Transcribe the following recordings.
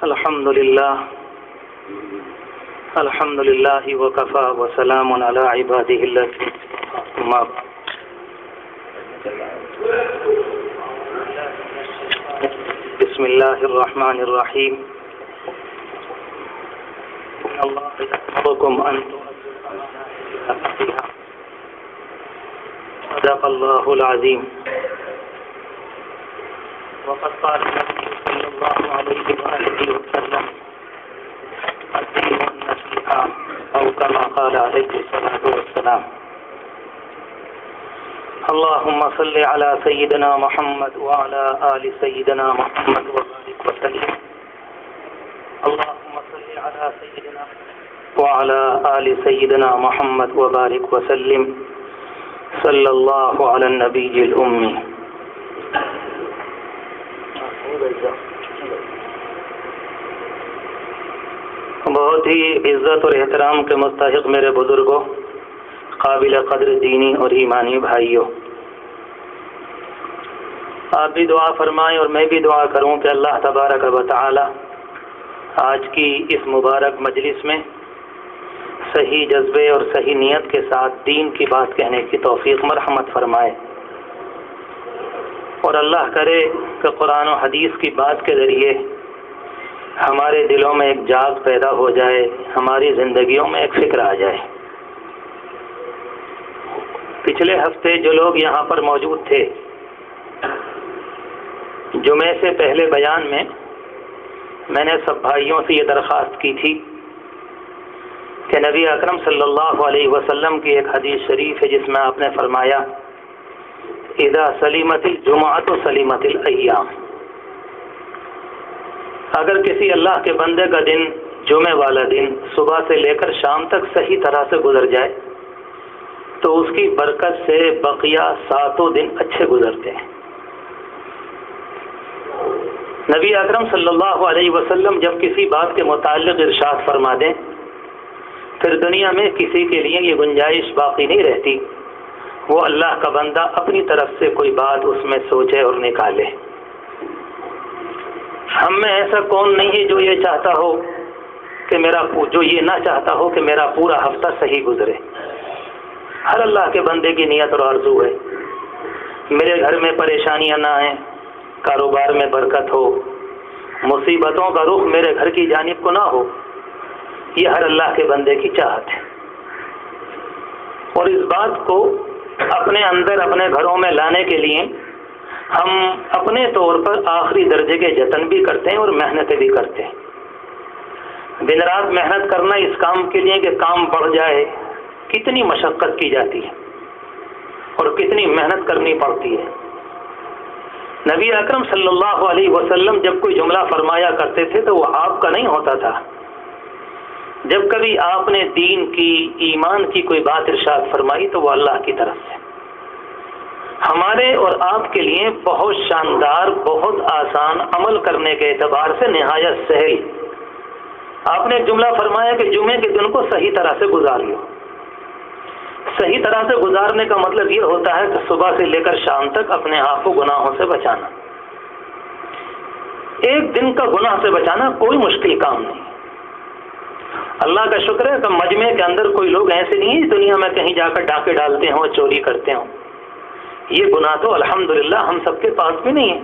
الحمد لله وكفى وسلام على عباده الذين اصطفى. بسم الله الرحمن الرحيم. إن الله يأمركم أن تؤدوا صدق الله العظيم. وقد قال النبي صلى الله عليه وآله وسلم الدين النصيحة أو كما قال عليه الصلاة والسلام. اللهم صل على سيدنا محمد وعلى آل سيدنا محمد وبارك وسلم. اللهم صل على سيدنا وعلى آل سيدنا محمد وبارك وسلم. صلی اللہ علی النبی الأمی. بہت ہی عزت اور احترام کے مستحق میرے بزرگوں، قابل قدر دینی اور ایمانی بھائیوں، آپ بھی دعا فرمائیں اور میں بھی دعا کروں کہ اللہ تبارک و تعالی آج کی اس مبارک مجلس میں صحیح جذبے اور صحیح نیت کے ساتھ دین کی بات کہنے کی توفیق مرحمت فرمائے، اور اللہ کرے کہ قرآن و حدیث کی بات کے ذریعے ہمارے دلوں میں ایک جاگ پیدا ہو جائے، ہماری زندگیوں میں ایک فکر آ جائے۔ پچھلے ہفتے جو لوگ یہاں پر موجود تھے، جمعے سے پہلے بیان میں نے سب بھائیوں سے یہ درخواست کی تھی کہ نبی اکرم صلی اللہ علیہ وسلم کی ایک حدیث شریف ہے جس میں آپ نے فرمایا اذا سلیمت الجمعۃ سلیمت الایام، اگر کسی اللہ کے بندے کا دن، جمعے والا دن، صبح سے لے کر شام تک صحیح طرح سے گزر جائے تو اس کی برکت سے بقیہ 7 دن اچھے گزرتے ہیں۔ نبی اکرم صلی اللہ علیہ وسلم جب کسی بات کے متعلق ارشاد فرما دیں پھر دنیا میں کسی کے لیے یہ گنجائش باقی نہیں رہتی وہ اللہ کا بندہ اپنی طرف سے کوئی بات اس میں سوچے اور نکالے۔ ہم میں ایسا کون نہیں ہے جو یہ چاہتا ہو کہ جو یہ نہ چاہتا ہو کہ میرا پورا ہفتہ صحیح گزرے۔ ہر اللہ کے بندے کی نیت اور آرزو ہے میرے گھر میں پریشانیاں نہ آئیں، کاروبار میں برکت ہو، مصیبتوں کا رخ میرے گھر کی جانب کو نہ ہو، یہ ہر اللہ کے بندے کی چاہت ہے۔ اور اس بات کو اپنے اندر اپنے گھروں میں لانے کے لیے ہم اپنے طور پر آخری درجے کے جتن بھی کرتے ہیں اور محنتیں بھی کرتے ہیں۔ دن رات محنت کرنا اس کام کے لیے کہ کام بڑھ جائے، کتنی مشقت کی جاتی ہے اور کتنی محنت کرنی پڑتی ہے۔ نبی اکرم صلی اللہ علیہ وسلم جب کوئی جملہ فرمایا کرتے تھے تو وہ آپ کا نہیں ہوتا تھا۔ جب کبھی آپ نے دین کی، ایمان کی کوئی بات ارشاد فرمائی تو وہ اللہ کی طرف سے ہمارے اور آپ کے لیے بہت شاندار، بہت آسان، عمل کرنے کے اعتبار سے نہایت سہل۔ آپ نے ایک جملہ فرمایا کہ جمعے کے دن کو صحیح طرح سے گزار لو۔ صحیح طرح سے گزارنے کا مطلب یہ ہوتا ہے کہ صبح سے لے کر شام تک اپنے آپ کو گناہوں سے بچانا۔ ایک دن کا گناہ سے بچانا کوئی مشکل کام نہیں۔ اللہ کا شکر ہے کہ مجمع کے اندر کوئی لوگ ایسے نہیں ہیں دنیا میں کہیں جا کر ڈاکے ڈالتے ہوں، چوری کرتے ہوں۔ یہ گناہ تو الحمدللہ ہم سب کے پاس بھی نہیں ہے۔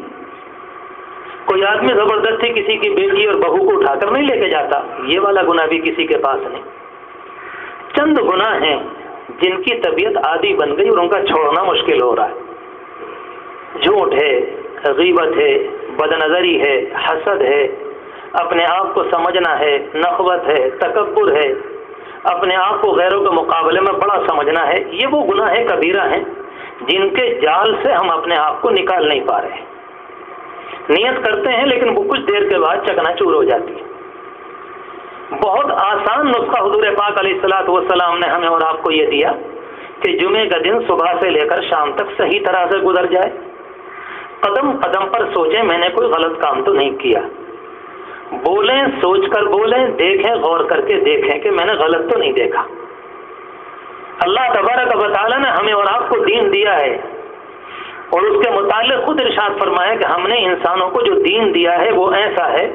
کوئی آدمی زبردستی کسی کی بیٹی اور بہو کو اٹھا کر نہیں لے کے جاتا، یہ والا گناہ بھی کسی کے پاس نہیں۔ چند گناہ ہیں جن کی طبیعت عادی بن گئی اور ان کا چھوڑنا مشکل ہو رہا ہے۔ جھوٹ ہے، غیبت ہے، بدنظری ہے، حسد ہے، اپنے آپ کو سمجھنا ہے، نخوت ہے، تکبر ہے، اپنے آپ کو غیروں کے مقابلے میں بڑا سمجھنا ہے۔ یہ وہ گناہ کبیرہ ہیں جن کے جال سے ہم اپنے آپ کو نکال نہیں پا رہے۔ نیت کرتے ہیں لیکن وہ کچھ دیر کے بعد چکنا چور ہو جاتی ہے۔ بہت آسان نسخہ حضور پاک علیہ الصلوۃ والسلام نے ہمیں اور آپ کو یہ دیا کہ جمعے کا دن صبح سے لے کر شام تک صحیح طرح سے گزر جائے۔ قدم قدم پر سوچیں میں نے کوئی غلط کام تو نہیں کیا، بولیں سوچ کر بولیں، دیکھیں غور کر کے دیکھیں کہ میں نے غلط تو نہیں دیکھا۔ اللہ تبارک و تعالیٰ نے ہمیں اور آپ کو دین دیا ہے، اور اس کے متعلق خود ارشاد فرمایا کہ ہم نے انسانوں کو جو دین دیا ہے وہ ایسا ہے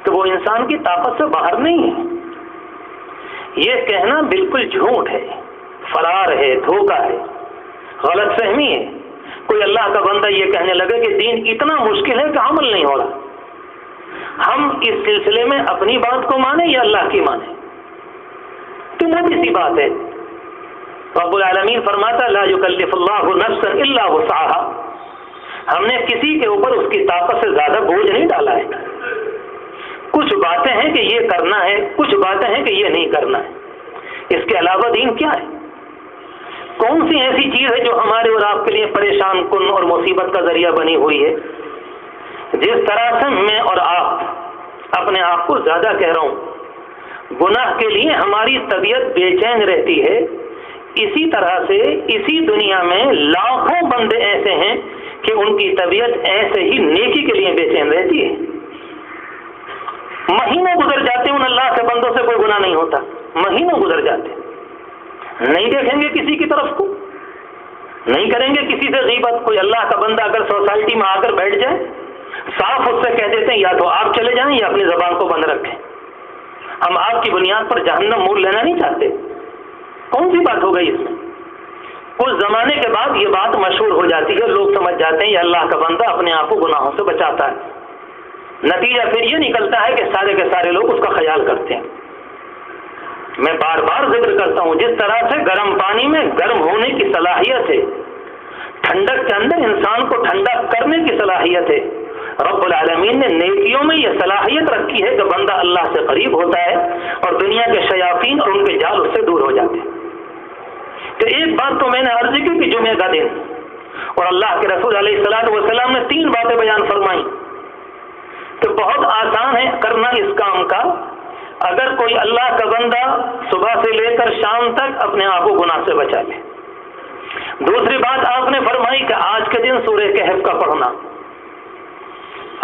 کہ وہ انسان کی طاقت سے باہر نہیں ہے۔ یہ کہنا بالکل جھوٹ ہے، فرار ہے، دھوکہ ہے، غلط فہمی ہے۔ کوئی اللہ کا بندہ یہ کہنے لگے کہ دین اتنا مشکل ہے کہ عمل نہیں ہو رہا، ہم اس سلسلے میں اپنی بات کو مانیں یا اللہ کی مانیں؟ تو موٹی سی بات ہے۔ رب العالمین فرماتا لا یکلف اللہ نفسا الا وسعها، ہم نے کسی کے اوپر اس کی طاقت سے زیادہ بوجھ نہیں ڈالا ہے۔ کچھ باتیں ہیں کہ یہ کرنا ہے، کچھ باتیں ہیں کہ یہ نہیں کرنا ہے، اس کے علاوہ دین کیا ہے؟ کون سی ایسی چیز ہے جو ہمارے اور آپ کے لیے پریشان کن اور مصیبت کا ذریعہ بنی ہوئی ہے؟ جس طرح سے میں اور آپ اپنے آپ کو زیادہ کہہ رہا ہوں گناہ کے لیے ہماری طبیعت بے چین رہتی ہے، اسی طرح سے اسی دنیا میں لاکھوں بندے ایسے ہیں کہ ان کی طبیعت ایسے ہی نیکی کے لیے بے چین رہتی ہے۔ مہینوں گزر جاتے ہیں، ان اللہ کے بندوں سے کوئی گناہ نہیں ہوتا، مہینوں گزر جاتے، نہیں دیکھیں گے کسی کی طرف کو، نہیں کریں گے کسی سے غیبت۔ کوئی اللہ کا بندہ اگر سوسائٹی میں آ کر بیٹھ جائے، صاف اس سے کہہ دیتے ہیں یا تو آپ چلے جائیں یا اپنی زبان کو بند رکھیں، ہم آپ کی بنیاد پر جہنم مول لینا نہیں چاہتے۔ کون سی بات ہو گئی اس میں؟ کچھ زمانے کے بعد یہ بات مشہور ہو جاتی ہے، لوگ سمجھ جاتے ہیں یہ اللہ کا بندہ اپنے آپ کو گناہوں سے بچاتا ہے۔ نتیجہ پھر یہ نکلتا ہے کہ سارے کے سارے لوگ اس کا خیال کرتے ہیں۔ میں بار بار ذکر کرتا ہوں، جس طرح سے گرم پانی میں گرم ہونے کی صلاحیت ہے، ٹھنڈک کے اندر انسان کو ٹھنڈا کرنے کی صلاحیت ہے، رب العالمین نے نیکیوں میں یہ صلاحیت رکھی ہے کہ بندہ اللہ سے قریب ہوتا ہے اور دنیا کے شیاطین اور ان کے جال اس سے دور ہو جاتے ہیں۔ تو ایک بات تو میں نے عرض کی کہ جمعہ کا دن، اور اللہ کے رسول علیہ الصلوۃ والسلام نے 3 باتیں بیان فرمائیں کہ بہت آسان ہے کرنا اس کام کا، اگر کوئی اللہ کا بندہ صبح سے لے کر شام تک اپنے آپ کو گناہ سے بچا لے۔ دوسری بات آپ نے فرمائی کہ آج کے دن سورہ کہف کا پڑھنا۔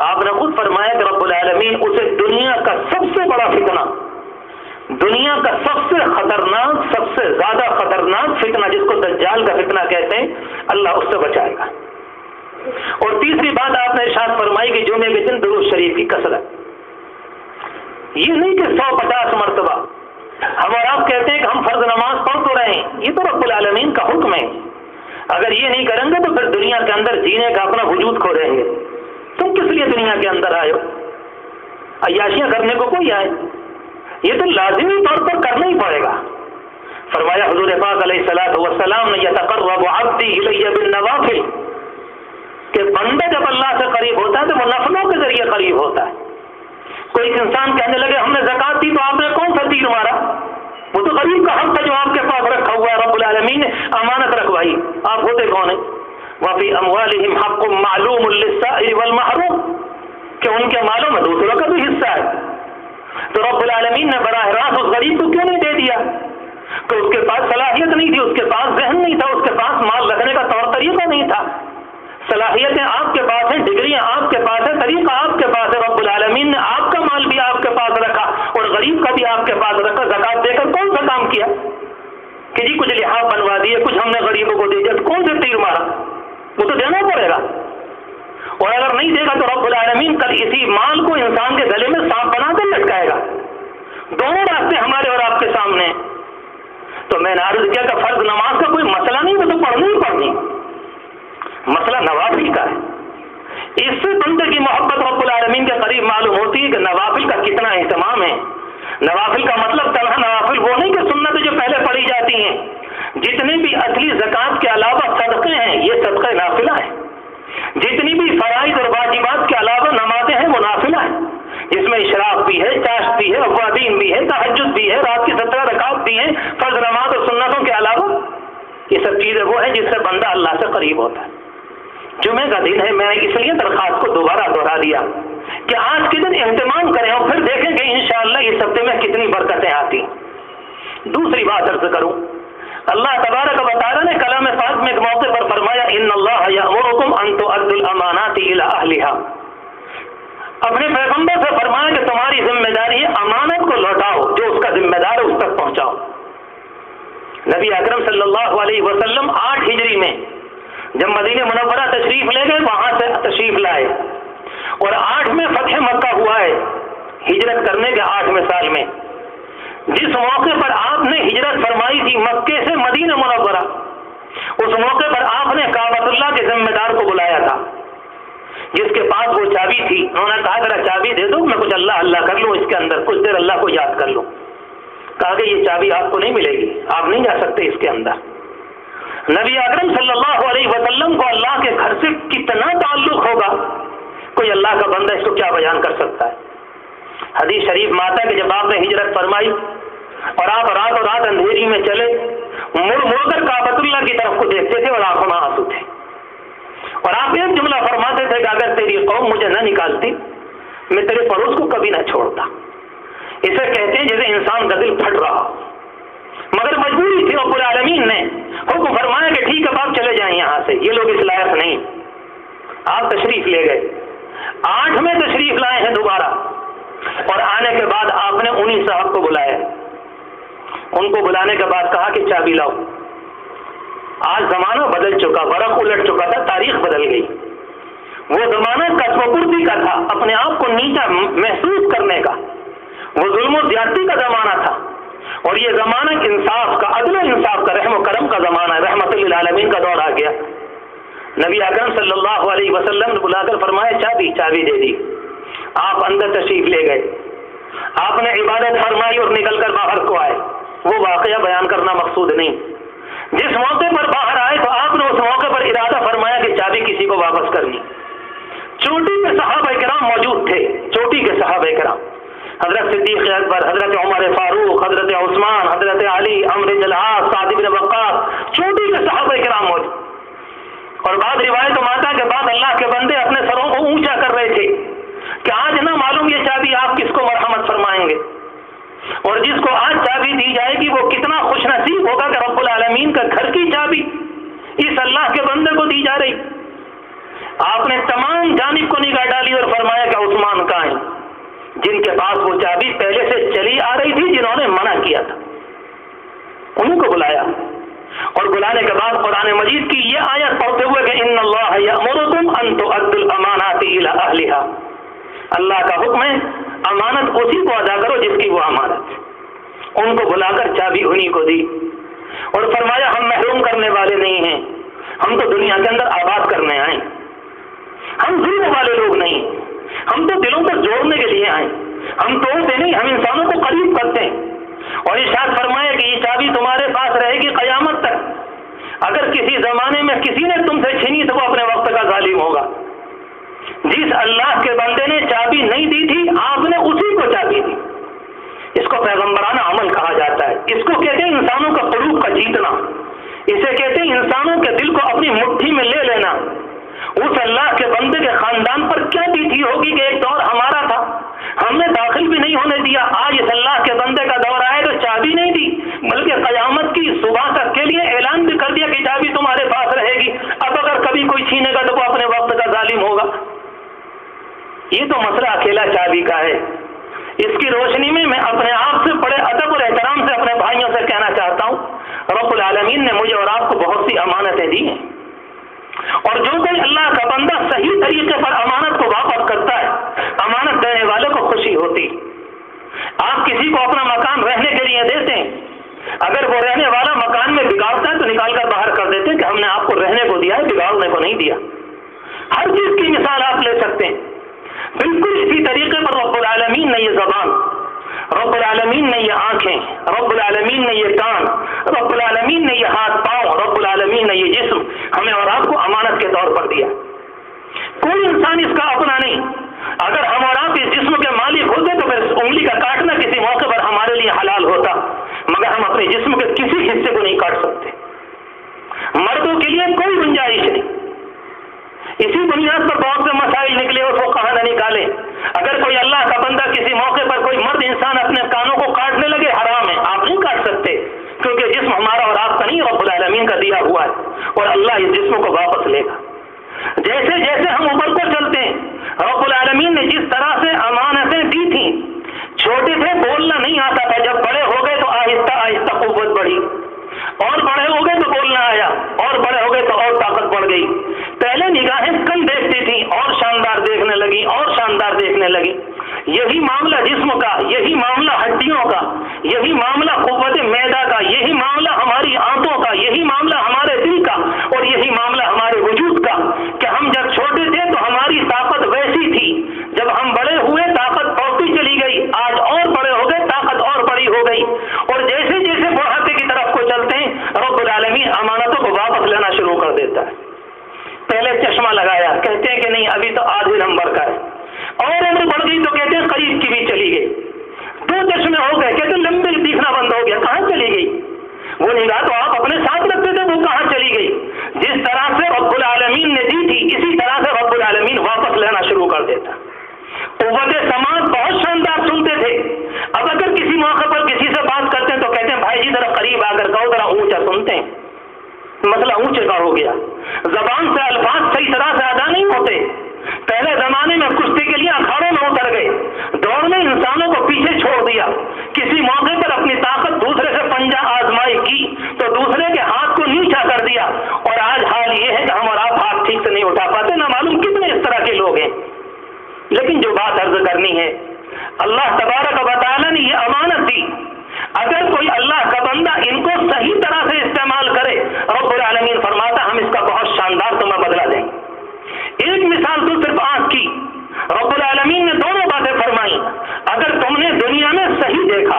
آپ نے خود فرمایا کہ رب العالمین اسے دنیا کا سب سے بڑا فتنہ، دنیا کا سب سے خطرناک، سب سے زیادہ خطرناک فتنہ جس کو دجال کا فتنہ کہتے ہیں، اللہ اس سے بچائے گا۔ اور تیسری بات آپ نے ارشاد فرمائی کہ جمعے کے دن درود شریف کی کثرت، یہ نہیں کہ 150 مرتبہ ہم اور آپ کہتے ہیں کہ ہم فرض نماز پڑھ تو رہے ہیں، یہ تو رب العالمین کا حکم ہے۔ اگر یہ نہیں کریں گے تو پھر دنیا کے اندر جینے کا اپنا وجود کھو رہیں گے۔ تم کس لیے دنیا کے اندر آئے ہو؟ عیاشیاں کرنے کو کوئی آئے؟ یہ تو لازمی طور پر کرنا ہی پڑے گا۔ فرمایا حضور پاک علیہ الصلوۃ والسلام نے یتقرب عبدی الی بالنوافل، کہ بندہ جب اللہ سے قریب ہوتا ہے تو وہ نفلوں کے ذریعے قریب ہوتا ہے۔ کوئی انسان کہنے لگے ہم نے زکات دی تو آپ نے کون سا تیر مارا؟ وہ تو غریب کا حق تھا جو آپ کے پاس رکھا ہوا ہے، رب العالمین نے امانت رکھوائی۔ آپ ہوتے کون ہیں؟ وفی اموالہم حق معلوم للسائل والمحروم، کہ ان کے مالوں میں دوسروں کا بھی حصہ ہے۔ تو رب العالمین نے براہ راست اس غریب کو کیوں نہیں دے دیا؟ کہ اس کے پاس صلاحیت نہیں تھی، اس کے پاس ذہن نہیں تھا، اس کے پاس مال رکھنے کا طور طریقہ نہیں تھا۔ صلاحیتیں آپ کے پاس ہیں، ڈگریاں آپ کے پاس ہیں، طریقہ آپ کے پاس ہے، رب العالمین نے آپ کا مال بھی آپ کے پاس رکھا اور غریب کا بھی آپ کے پاس رکھا۔ زکات دے کر کون سا کام کیا کہ جی کچھ لحاظ بنوا دیے، کچھ ہم نے غریبوں کو دے دیا؟ کون سے تیر مارا؟ وہ تو دینا پڑے گا، اور اگر نہیں دے گا تو رب العالمین کل اسی مال کو انسان کے گلے میں سانپ بنا کر لٹکائے گا۔ دونوں راستے ہمارے اور آپ کے سامنے ہیں۔ تو میں نے عرض کیا کہ فرض نماز کا کوئی مسئلہ نہیں، وہ تو پڑھنی ہی پڑھنی، مسئلہ نوافل کا ہے۔ اس سے بندے کی محبت رب العالمین کے قریب معلوم ہوتی ہے کہ نوافل کا کتنا اہتمام ہے۔ نوافل کا مطلب تنہا نوافل وہ نہیں کہ سنتیں جو پہلے پڑھی جاتی ہیں، جتنی بھی اصلی زکات کے علاوہ صدقے ہیں یہ صدقہ نافلہ ہیں، جتنی بھی فرائض اور واجبات کے علاوہ نمازیں ہیں وہ نافلہ ہیں، جس میں اشراق بھی ہے، چاشت بھی ہے، اوابین بھی ہے، تہجد بھی ہے، رات کی 17 رکعات بھی ہیں، فرض نماز اور سنتوں کے علاوہ یہ سب چیزیں وہ ہیں جس سے بندہ اللہ سے قریب ہوتا ہے۔ جمعے کا دن ہے، میں نے اس لیے درخواست کو دوبارہ دہرا دیا کہ آج کے دن اہتمام کریں اور پھر دیکھیں کہ انشاءاللہ اس ہفتے میں کتنی برکتیں آتی۔ دوسری بات عرض کروں، اللہ تبارک و تعالیٰ نے کلام پاک میں ایک موقع پر فرمایا ان اللہ یأمرکم ان تؤدوا الامانات الی اہلھا، اپنے پیغمبر سے فرمایا کہ تمہاری ذمہ داری ہے امانت کو لوٹاؤ، جو اس کا ذمہ دار ہے اس تک پہنچاؤ۔ نبی اکرم صلی اللہ علیہ وسلم 8 ہجری میں جب مدینہ منورہ تشریف لے گئے وہاں سے تشریف لائے، اور 8 میں فتح مکہ ہوا ہے ہجرت کرنے کے 8ویں سال میں، جس موقع پر آپ نے ہجرت فرمائی تھی مکے سے مدینہ منورہ، اس موقع پر آپ نے کعبۃ اللہ کے ذمہ دار کو بلایا تھا جس کے پاس وہ چابی تھی. انہوں نے کہا ذرا چابی دے دو، میں کچھ اللہ کر لوں اس کے اندر، کچھ دیر اللہ کو یاد کر لوں. کہا کہ یہ چابی آپ کو نہیں ملے گی، آپ نہیں جا سکتے اس کے اندر. نبی اکرم صلی اللہ علیہ وسلم کو اللہ کے گھر سے کتنا تعلق ہوگا، کوئی اللہ کا بندہ اس کو کیا بیان کر سکتا ہے. حدیث شریف میں آتا ہے کہ جب آپ نے ہجرت فرمائی اور آپ رات اندھیری میں چلے، مڑ کر کعبۃ اللہ کی طرف کو دیکھتے تھے اور آنکھوں میں آنسو تھے، اور آپ ایک جملہ فرماتے تھے کہ اگر تیری قوم مجھے نہ نکالتی میں تیرے پڑوس کو کبھی نہ چھوڑتا. اسے کہتے ہیں جیسے انسان کا دل پھٹ رہا، مگر مجبوری تھی رب العالمین نے حکم فرمایا کہ ٹھیک ہے آپ چلے جائیں یہاں سے، یہ لوگ اس لائق نہیں. آپ تشریف لے گئے، 8 میں تشریف لائے ہیں دوبارہ، اور آنے کے بعد آپ نے انہی صاحب کو بلایا. ان کو بلانے کے بعد کہا کہ چابی لاؤ. آج زمانہ بدل چکا، ورق الٹ چکا تھا، تاریخ بدل گئی. وہ زمانہ کسبپرسی کا تھا، اپنے آپ کو نیچا محسوس کرنے کا، وہ ظلم و زیادتی کا زمانہ تھا، اور یہ زمانہ انصاف کا، عدل و انصاف کا، رحم و کرم کا زمانہ ہے. رحمت للعالمین کا دور آ گیا. نبی اکرم صلی اللہ علیہ وسلم نے بلا کر فرمایا چابی دے دی. آپ اندر تشریف لے گئے، آپ نے عبادت فرمائی اور نکل کر باہر کو آئے. وہ واقعہ بیان کرنا مقصود نہیں. جس موقع پر باہر آئے تو آپ نے اس موقع پر ارادہ فرمایا کہ چابی کسی کو واپس کرنی. چوٹی کے صحابہ کرام موجود تھے، چوٹی کے صحابہ کرام، حضرت صدیق اکبر، حضرت عمر فاروق، حضرت عثمان، حضرت علی، عمرو بن العاص، سعد بن وقاص، چوٹی کے صحابہ کرام موجود. اور بعض روایتوں میں آتا ہے کہ بعض اللہ کے بندے اپنے سروں کو اونچا کر رہے تھے کہ آج نہ معلوم یہ چابی آپ کس کو مرحمت فرمائیں گے، اور جس کو آج چابی دی جائے گی وہ کتنا خوش نصیب ہوگا کہ رب العالمین کا گھر کی چابی اس اللہ کے بندے کو دی جا رہی. آپ نے تمام جانب کو نگاہ ڈالی اور فرمایا کہ عثمان کہاں ہیں، جن کے پاس وہ چابی پہلے سے چلی آ رہی تھی، جنہوں نے منع کیا تھا، انہیں کو بلایا. اور بلانے کے بعد قرآن مجید کی یہ آیت پڑھتے ہوئے کہ ان اللہ یأمرکم ان تؤدوا الامانات الی اہلھا، اللہ کا حکم ہے امانت اسی کو ادا کرو جس کی وہ امانت. ان کو بلا کر چابی انہی کو دی اور فرمایا ہم محروم کرنے والے نہیں ہیں، ہم تو دنیا کے اندر آباد کرنے آئے، ہم ظلم والے لوگ نہیں، ہم تو دلوں کو جوڑنے کے لیے آئے، ہم توڑتے نہیں، ہم انسانوں کو قریب کرتے ہیں. اور ارشاد فرمایا کہ یہ چابی تمہارے پاس رہے گی قیامت تک. اگر کسی زمانے میں کسی نے تم سے چھینی تو وہ اپنے وقت کا ظالم ہوگا. جس اللہ کے بندے نے چابی نہیں دی تھی آپ نے اسی کو چابی دی. اس کو پیغمبرانہ عمل کہا جاتا ہے. اس کو کہتے ہیں انسانوں کا قلوب کا جیتنا، اسے کہتے ہیں انسانوں کے دل کو اپنی مٹھی میں لے لینا. اس اللہ کے بندے کے خاندان پر کیا بیتی ہوگی کہ ایک دور ہمارا تھا، ہم نے داخل بھی نہیں ہونے دیا، آج اس اللہ کے بندے کا دور آئے تو چابی نہیں دی، بلکہ قیامت کی صبح تک کے لیے اعلان بھی کر دیا کہ چابی تمہارے پاس رہے گی، اب اگر کبھی کوئی چھینے گا تو وہ اپنے وقت کا ظالم ہوگا. یہ تو مسئلہ اکیلا چابی کا ہے. اس کی روشنی میں میں اپنے آپ سے بڑے ادب اور احترام سے اپنے بھائیوں سے کہنا چاہتا ہوں، رب العالمین نے مجھے اور آپ کو بہت سی امانتیں دی ہیں، اور جو کوئی اللہ کا بندہ صحیح طریقے پر امانت کو واپس کرتا ہے، امانت دینے والے کو خوشی ہوتی. آپ کسی کو اپنا مکان رہنے کے لیے دیتے ہیں، اگر وہ رہنے والا مکان میں بگاڑتا ہے تو نکال کر باہر کر دیتے ہیں کہ ہم نے آپ کو رہنے کو دیا ہے، بگاڑنے کو نہیں دیا. ہر چیز کی مثال آپ لے سکتے ہیں. بالکل اسی طریقے پر رب العالمین نے یہ زبان، رب العالمین نے یہ آنکھیں، رب العالمین نے یہ کان، رب العالمین نے یہ ہاتھ پاؤں، رب العالمین نے یہ جسم ہمیں اور آپ کو امانت کے طور پر دیا. کوئی انسان اس کا اپنا نہیں. اگر ہم اور آپ اس جسم کے مالک ہوتے تو پھر انگلی کا کاٹنا کسی موقع پر ہمارے لیے حلال ہوتا، مگر ہم اپنے جسم کے کسی حصے کو نہیں کاٹ سکتے. مردوں کے لیے کوئی گنجائش نہیں. اسی بنیاد پر بہت سے مسائل نکلے اور وہ کہاں نہ نکالے. اگر کوئی اللہ کا بندہ کسی موقع پر کوئی مرد انسان اپنے کانوں کو کاٹنے لگے، حرام ہے، آپ نہیں کاٹ سکتے، کیونکہ جسم ہمارا اور آپ کا نہیں، رب العالمین کا دیا ہوا ہے، اور اللہ اس جسم کو واپس لے گا. جیسے جیسے ہم اوپر کو چلتے ہیں، رب العالمین نے جس طرح سے امانتیں دی تھیں، چھوٹے تھے بولنا نہیں آتا تھا، جب بڑے ہو گئے تو آہستہ آہستہ قوت بڑھی، یہی معاملہ قوت میدا کا، یہی معاملہ ہماری آنتوں کا، یہی معاملہ ہمارے دل کا، اور یہی معاملہ ہمارے وجود کا، کہ ہم جب چھوٹے تھے تو ہماری طاقت ویسی تھی، جب ہم بڑے ہوئے طاقت بڑھتی چلی گئی، آج اور بڑے ہو گئے طاقت اور بڑی ہو گئی، اور جیسے جیسے بڑھاپے کی طرف کو چلتے ہیں رب العالمین امانتوں کو واپس لینا شروع کر دیتا ہے۔ پہلے چشمہ لگایا، کہتے ہیں کہ نہیں ابھی تو آدھے نمبر کا ہے، اور عمر بڑھ گئی تو کہتے ہیں قریب کی بھی چلی گئی، 2 چشمے ہو گئے، کہتے ہیں لمبے دیکھنا بند ہو گیا، کہاں چلی گئی؟ وہ نگاہ تو آپ اپنے ساتھ رکھتے تھے، وہ کہاں چلی گئی؟ جس طرح سے رب العالمین نے دی تھی اسی طرح سے رب العالمین واپس لینا شروع کر دیتا۔ قوت سماعت بہت شاندار سنتے تھے، اب اگر کسی موقع پر کسی سے بات کرتے ہیں تو کہتے ہیں بھائی جی ذرا قریب آ کر کہو، ذرا اونچا سنتے ہیں، مسئلہ اونچے کا ہو گیا، زبان سے الفاظ صحیح طرح سے ادا نہیں ہوتے۔ پہلے زمانے میں کشتی کے لیے اکھاڑوں میں اتر گئے، دوڑ نے انسانوں کو پیچھے چھوڑ دیا، کسی موقع پر اپنی طاقت دوسرے سے پنجہ آزمائی کی تو دوسرے کے ہاتھ کو نیچا کر دیا، اور آج حال یہ ہے کہ ہم اور آپ ہاتھ ٹھیک سے نہیں اٹھا پاتے، نہ معلوم کتنے اس طرح کے لوگ ہیں۔ لیکن جو بات عرض کرنی ہے، اللہ تبارک و تعالیٰ نے یہ امانت دی، اگر کوئی اللہ کا بندہ ان کو صحیح طرح سے استعمال کرے رب العالمین فرماتا ہم اس کا بہت شاندار تمہیں بدلہ دیں گے۔ ایک مثال تو صرف آنکھ کی، رب العالمین نے دونوں باتیں فرمائی، اگر تم نے دنیا میں صحیح دیکھا،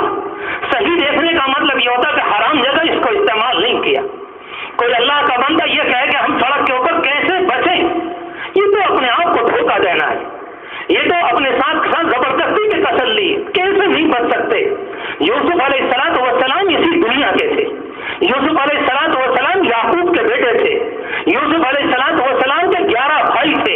صحیح دیکھنے کا مطلب یہ ہوتا کہ حرام جگہ اس کو استعمال نہیں کیا۔ کوئی اللہ کا بندہ یہ کہے کہ ہم سڑک کے اوپر کیسے بچیں، یہ تو اپنے آپ کو دھوکہ دینا ہے، یہ تو اپنے ساتھ زبردستی کی تسلی، کیسے نہیں بچ سکتے۔ یوسف علیہ السلام اسی دنیا کے تھے، یوسف علیہ السلام یعقوب کے بیٹے تھے، یوسف علیہ السلام کے 11 بھائی تھے،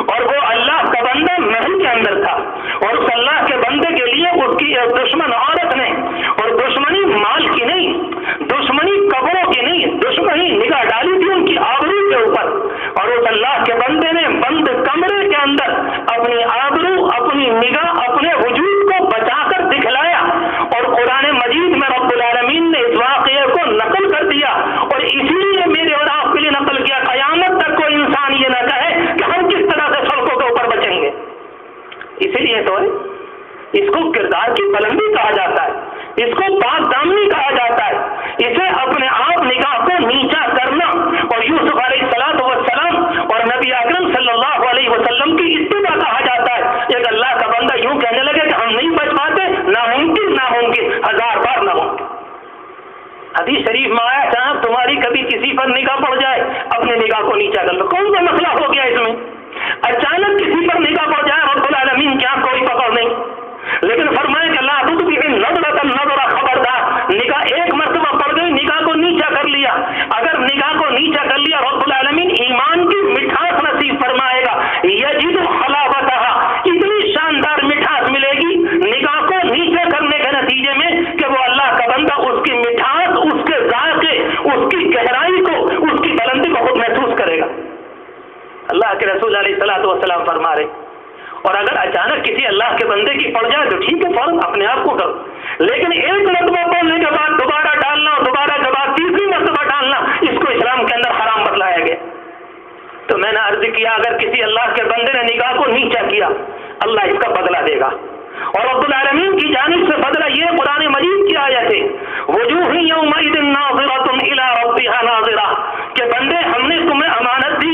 اور وہ اللہ کا بندہ محل کے اندر تھا، اور اس اللہ کے بندے کے لیے اس کی دشمن عورت نے، اور دشمنی مال کی نہیں، دشمنی قبروں کی نہیں، دشمنی نگاہ ڈالی تھی ان کی آبرو کے اوپر، اور اس اللہ کے بندے نے بند کمرے کے اندر اپنی آبرو، اپنی نگاہ، اپنے وجود کو بچا کر دکھلایا، اور قرآن مجید میں رب العالمین نے اس واقعے کو نقل کر دیا، اور اسی لیے میرے اور آپ کے لیے نقل کیا، قیامت تک کوئی انسان یہ نہ کہے کہ ہم کس طرح سے سڑکوں کے اوپر بچیں گے۔ اسی لیے تو اس کو کردار کی بلندی کہا جاتا ہے، اس کو پاک دامنی کہا جاتا ہے، اسے اپنے آپ نگاہ کو نیچا کرنا، اور یوسف علیہ السلام اور نبی اکرم صلی اللہ علیہ وسلم کی اتباع کہا جاتا ہے۔ ایک اللہ کا بندہ یوں کہنے لگے کہ ہم نہیں بچ پاتے، ناممکن، 1000 بار ناممکن۔ حدیث شریف میں آیا صاحب تمہاری کبھی کسی پر نگاہ پڑ جائے اپنے نگاہ کو نیچا کر لو، کون سا مسئلہ ہو گیا اس میں؟ اچانک کسی پر نگاہ پڑ جائے رب العالمین کیا کوئی پکڑ نہیں، لیکن فرمائے کہ لا تطع نظرۃ، خبردار، نگاہ ایک مرتبہ پڑ گئی، نگاہ کو نیچا کر لیا، اگر نگاہ کو نیچا کر لیا رب العالمین ایمان کی مٹھاس نصیب فرمائے گا، یجد حلاوتھا، اتنی شاندار مٹھاس ملے گی نگاہ کو نیچا کرنے کے نتیجے میں کہ وہ اللہ کا بندہ اس کی مٹھاس، اس کے ذائقے، اس کی گہرائی کو، اس کی بلندی کو خود محسوس کرے گا۔ اللہ کے رسول علیہ السلام فرما رہے، اور اگر اچانک کسی اللہ کے بندے کی پڑ جائے تو ٹھیک ہے فوراً اپنے آپ کو کرو، لیکن ایک مرتبہ پڑھنے کے بعد دوبارہ ڈالنا، دوبارہ کے بعد تیسری مرتبہ ڈالنا، اس کو اسلام کے اندر حرام بتلایا گیا۔ تو میں نے عرض کیا اگر کسی اللہ کے بندے نے نگاہ کو نیچا کیا اللہ اس کا بدلہ دے گا، اور رب العالمین کی جانب سے بدلہ یہ قرآن مجید کی آیت ہے، وجوہ یومئذ ناظرۃ الی ربها ناظرہ، کہ بندے ہم نے تمہیں امانت دی،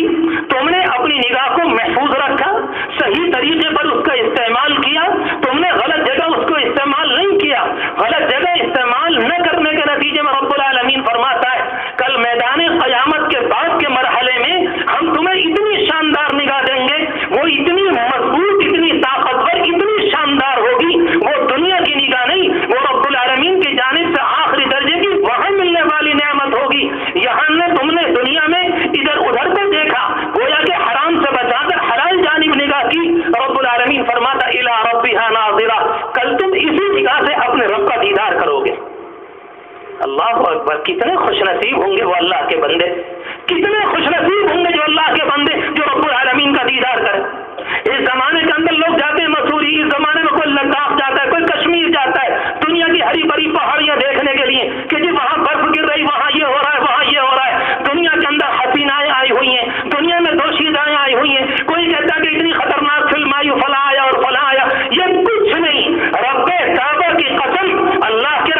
تم نے اپنی نگاہ کو محفوظ رکھا، صحیح طریقے پر اس کا استعمال کیا، تم نے غلط جگہ اس کو استعمال نہیں کیا، غلط جگہ استعمال نہ کرنے کے نتیجے میں رب العالمین فرماتا ہے کل میدان قیامت کے بعد کے مرحلے میں ہم تمہیں اتنی شاندار نگاہ دیں گے، وہ اتنی مضبوط، اتنی طاقتور، اتنی شاندار ہوگی، وہ دنیا کی نگاہ نہیں، وہ رب العالمین کی جانب سے آخری درجے کی وہاں ملنے والی نعمت ہوگی۔ یہاں نے تم نے دنیا میں ادھر ادھر کو دیکھا، گویا کہ حرام سے بچا کر حلال جانب نگاہ کی، رب العالمین فرماتا الی ربها ناظرہ، کل تم اسی نگاہ سے اپنے رب کا دیدار کرو گے۔ اللہ اکبر، کتنے خوش نصیب ہوں گے وہ اللہ کے بندے، کتنے خوش نصیب ہوں گے جو اللہ کے بندے جو رب العالمین کا دیدار کرے۔ اس زمانے کے اندر لوگ جاتے ہیں مسوری، اس زمانے میں کوئی لداخ جاتا ہے، کوئی کشمیر جاتا ہے، دنیا کی ہری بھری پہاڑیاں دیکھنے کے لیے کہ جی وہاں برف گر رہی، وہاں یہ ہو رہا ہے، وہاں یہ ہو رہا ہے، دنیا کے اندر حسینائیں آئی ہوئی ہیں، دنیا میں دوشیزائیں آئی ہوئی ہیں، کوئی کہتا ہے کہ اتنی خطرناک فلم آئی، فلاں آیا اور فلاں آیا، یہ کچھ نہیں، رب کعبہ کی قسم، اللہ کے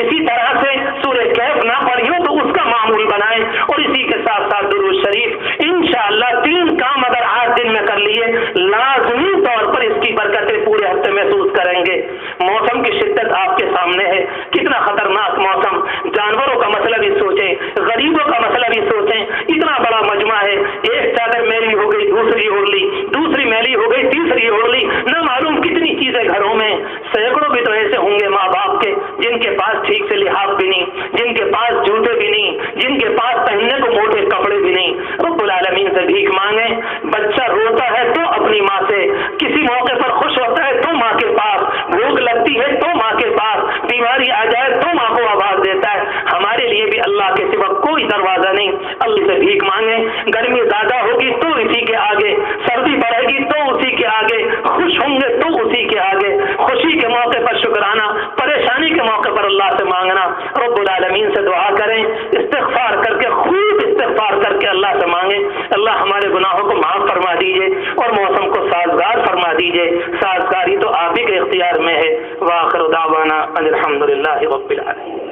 اسی طرح سے سورہ کہف نہ پڑھی ہو تو اس کا معمول بنائیں، اور اسی کے ساتھ ساتھ درود شریف۔ انشاءاللہ 3 کام اگر آج دن میں کر لیے لازمی طور پر اس کی برکتیں پورے ہفتے محسوس کریں گے۔ موسم کی شدت آپ کے سامنے ہے، کتنا خطرناک موسم، جانوروں کا مسئلہ بھی سوچیں، غریبوں کا مسئلہ بھی سوچیں، اتنا بڑا مجمع ہے، ایک چادر میلی ہو گئی دوسری اوڑھ لی، دوسری میلی ہو گئی تیسری اوڑھ لی، نہ معلوم کتنی چیزیں گھروں میں۔ سینکڑوں بھی تو ایسے ہوں گے ماں باپ کے جن کے پاس ٹھیک سے لحاظ بھی نہیں، جن کے پاس جوتے بھی نہیں، جن کے پاس پہننے کو موٹے کپڑے بھی نہیں۔ رب العالمین سے بھیک مانگیں۔ بچہ روتا ہے تو اپنی ماں سے، کسی موقع پر خوش ہوتا ہے تو ماں کے پاس، بھوک لگتی ہے تو ماں کے پاس، بیماری آ جائے تو ماں کو آواز دیتا ہے۔ ہمارے لیے بھی اللہ کے سوا کوئی دروازہ نہیں، اللہ سے بھیک مانگیں۔ گرمی زیادہ ہوگی تو اسی کے آگے، سردی بڑھے گی تو اسی کے آگے، خوش ہوں گے تو اسی کے آگے، خوشی کے موقع پر شکرانہ، پریشانی کے موقع پر اللہ سے مانگنا۔ رب العالمین سے دعا کریں، استغفار کر کے، خوب استغفار کر کے اللہ سے مانگیں۔ اللہ ہمارے گناہوں کو معاف فرما دیجئے اور موسم کو سازگار فرما دیجئے۔ سازگاری تو آپ ہی کے اختیار میں ہے۔ وآخر دعوانا ان الحمدللہ رب العالمین۔